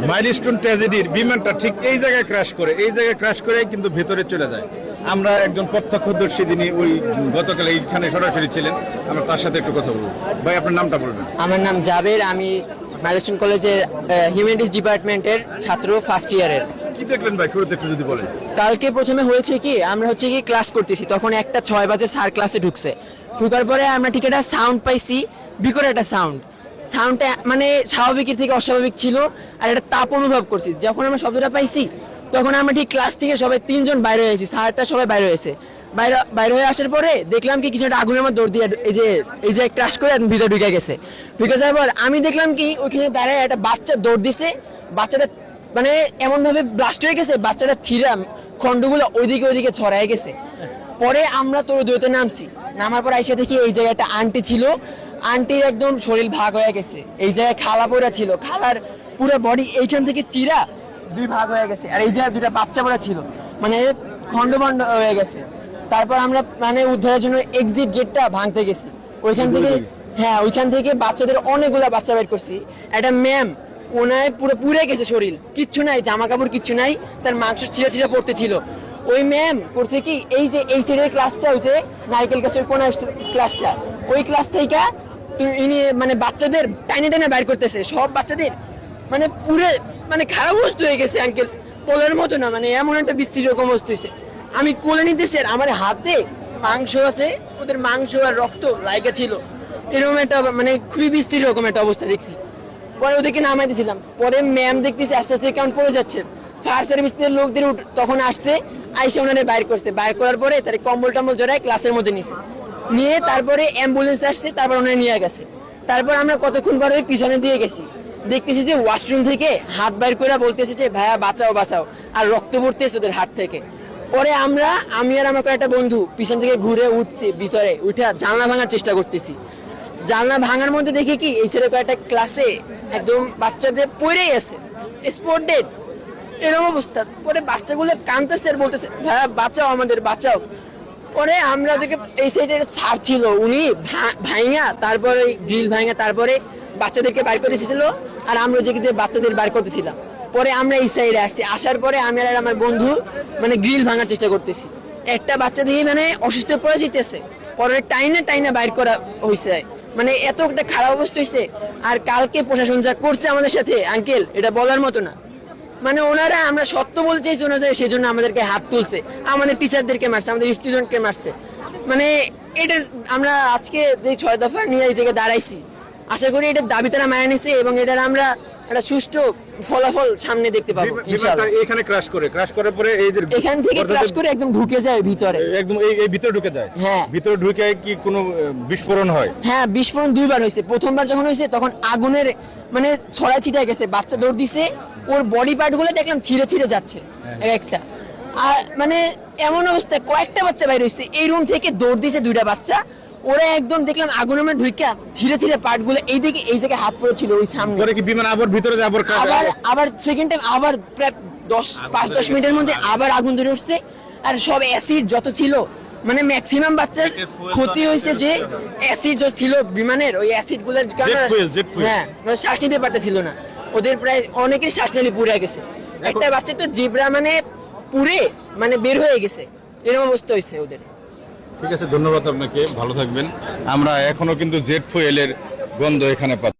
Milestone ট্র্যাজেডির বিমানটা ঠিক এই জায়গায় ক্র্যাশ করে কিন্তু ভেতরে চলে যায়। আমরা একজন প্রত্যক্ষদর্শী, যিনি ওই গতকাল এইখানে সরাসরি ছিলেন, আমরা তার সাথে একটু কথা বলবো। ভাই, আপনার নামটা বলবেন? আমার নাম জাবের, আমি মাইলস্টোন কলেজের হিউম্যানিটিস ডিপার্টমেন্টের ছাত্র, ফার্স্ট ইয়ারের। কি দেখলেন ভাই, শুরুতে একটু যদি বলেন। কালকে প্রথমে হয়েছে কি, আমরা ক্লাস করতেছি, তখন 1:06 বাজে স্যার ক্লাসে ঢুকার পরে আমরা ঠিক একটা সাউন্ড পাইছি, বিকট একটা সাউন্ডটা মানে স্বাভাবিকের থেকে অস্বাভাবিক ছিল, আর একটা তাপ অনুভব করছি। যখন আমরা শব্দটা পাইছি তখন আমরা ঠিক ক্লাস থেকে সবাই 3 জন বাইরে হয়েছি, স্যারটা সবাই বাইরে হয়েছে। বাইরে হয়ে আসার পরে দেখলাম কি কিছু একটা আগুনের মধ্যে দৌড় দিয়ে এই যে ক্রাশ করে ভিতরে ঢুকে যাওয়ার পর আমি দেখলাম কি ওইখানে দাঁড়ায় একটা বাচ্চা দৌড় দিছে। বাচ্চাটা মানে এমন ভাবে ব্লাস্ট হয়ে গেছে, বাচ্চাটা ছিঁড়া খন্ডগুলো ওইদিকে ছড়ায় গেছে। পরে আমরা তোর দৌড়তে নামার পর আইসা দেখি এই জায়গায় একটা আন্টি ছিল, আন্টির একদম শরীর ভাগ হয়ে গেছে। এই জায়গায় খালা পড়া ছিল, খালার পুরো বডি এইখান থেকে চিরা 2 ভাগ হয়ে গেছে, আর এই জায়গায় 2টা বাচ্চা পড়া ছিল, মানে খন্ড হয়ে গেছে। তারপর আমরা মানে উদ্ধারের জন্য এক্সিট গেটটা ভাঙতে গেছি ওইখান থেকে বাচ্চাদের অনেকগুলা বাচ্চা বের করছি। একটা ম্যাম, ওনায় পুরো পুড়ে গেছে শরীর, কিচ্ছু নাই, জামা কাপড় কিচ্ছু নাই, তার মাংস ছিঁড়া পড়তে ছিল। ওই ম্যাম করছে কি, এই যে এই সাইডের ক্লাসটা হইছে নারকেল গাছের কোন ক্লাসটা, ওই ক্লাস থেকে ইনি মানে বাচ্চাদের টাইনে বাইর করতেছে, সব বাচ্চাদের মানে পুরো মানে খারাপ অবস্থা হয়ে গেছে আঙ্কেল, বলার মতো না, মানে এমন একটা বিশ্রী রকম অবস্থা হয়েছে। আমি কোলে নিতেছি, আর আমার হাতে মাংস আছে, ওদের মাংস আর রক্ত লাইগা ছিল, এরকম একটা মানে খুবই বিশ্রী রকম একটা অবস্থা দেখছি। পরে ওদেরকে নামাই দিয়েছিলাম, পরে ম্যাম দেখতেছি আস্তে আস্তে কেমন পড়ে যাচ্ছে। ফায়ার সার্ভিসের লোকদের তখন আসছে, আইসা ওনারে বাইর করার পরে তার কম্বল টম্বল জড়ায় ক্লাসের মধ্যে নিয়ে তারপরে অ্যাম্বুলেন্স আসছে, তারপর ওনারে নিয়ে গেছে। তারপর আমরা কতক্ষণ পরে পিছনে দিয়ে গেছি, দেখতেছি যে ওয়াশরুম থেকে হাত বাইর করে বলতেছে যে ভাইয়া বাঁচাও, আর রক্ত পড়তেছে ওদের হাত থেকে। পরে আমি আর আমার কয়েকটা বন্ধু পিছন থেকে ঘুরে উঠছি, ভিতরে উঠে জানলা ভাঙার চেষ্টা করতেছি। জানলা ভাঙার মধ্যে দেখি কি এই ছেলে কয়েকটা ক্লাসে একদম বাচ্চাদের পড়েই আছে, স্পট ডেড, এরকম অবস্থা। পরে বাচ্চাগুলো কাঁদতেছে আর বলতেছে ভাইয়া বাঁচাও। পরে আমরা দেখে এই সাইডের স্যার ছিল, উনি তারপরে গ্রিল ভাঙা তারপরে বাচ্চাদেরকে বাইর করে দিয়েছিল, আর আমরা যে বাচ্চাদের বাইর করতেছিলাম। পরে আমরা এই সাইডে আসার পরে আমি আর আমার বন্ধু মানে গ্রিল ভাঙার চেষ্টা করতেছি। একটা বাচ্চা দিয়ে মানে অসুস্থ পড়ে যেতেছে, পরে টাইনা বাইর করা হয়েছে, মানে এত একটা খারাপ অবস্থা হয়েছে। আর কালকে প্রশাসন যা করছে আমাদের সাথে আঙ্কেল, এটা বলার মতো না। মানে ওনারা, আমরা সত্য বলতে চাইছি ওনারা, সেজন্য আমাদেরকে হাত তুলছে, আমাদের টিচারদেরকে মারছে, আমাদের স্টুডেন্টকে মারছে। মানে এটা আমরা আজকে যে 6 দফা নিয়ে এই জায়গায় দাঁড়াইছি, আশা করি এটার দাবি তারা মায় নিছে, এবং এটার আমরা একটা সুষ্ঠু ফলাফল সামনে দেখতে পাবো ইনশাআল্লাহ। এখানে ক্র্যাশ করার পরে এই যে এখান থেকে ক্র্যাশ করে একদম ঢুকে যায় ভিতরে, একদম এই ভিতরে ঢুকে যায়। হ্যাঁ, ভিতরে ঢুকে কি কোনো বিস্ফোরণ হয়? হ্যাঁ, বিস্ফোরণ 2বার হয়েছে। প্রথমবার যখন হয়েছে তখন আগুনের মানে ছড়ায় ছিটায় গেছে, বাচ্চা দৌড় দিছে, ওর বডি পার্ট গুলো দেখলাম ছিঁড়ে যাচ্ছে একটা। আর মানে এমন অবস্থায় কয়েকটা বাচ্চা বাইরে হয়েছে, এই রুম থেকে দৌড় দিছে 2টা বাচ্চা, ওরা একদম দেখলাম আগুনের মধ্যে ঢুইকা ছিঁড়ে পার্ট গুলো এই জায়গায় হাত পড়েছিল ওই সামনে। পরে কি বিমান আবার ভিতরে যায়, আবার সেকেন্ড টাইম আবার প্রায় 5-10 মিনিটের মধ্যে আবার আগুন ধরে উঠছে, আর সব অ্যাসিড যত ছিল, মানে ম্যাক্সিমাম বাচ্চার ক্ষতি হয়েছে যে অ্যাসিড যত ছিল বিমানের, ওই অ্যাসিড গুলোর কারণে হ্যাঁ শ্বাস নিতে পারতেছিল না, ওদের প্রায় অনেকের শ্বাস নালী পুড়ে গেছে। একটা বাচ্চা তো জিব্রা মানে পুড়ে মানে বের হয়ে গেছে, এরকম অবস্থা হয়েছে ওদের। ঠিক আছে, ধন্যবাদ আপনাকে, ভালো থাকবেন। আমরা এখনো কিন্তু জেট ফুয়েলের গন্ধ এখানে পাচ্ছি।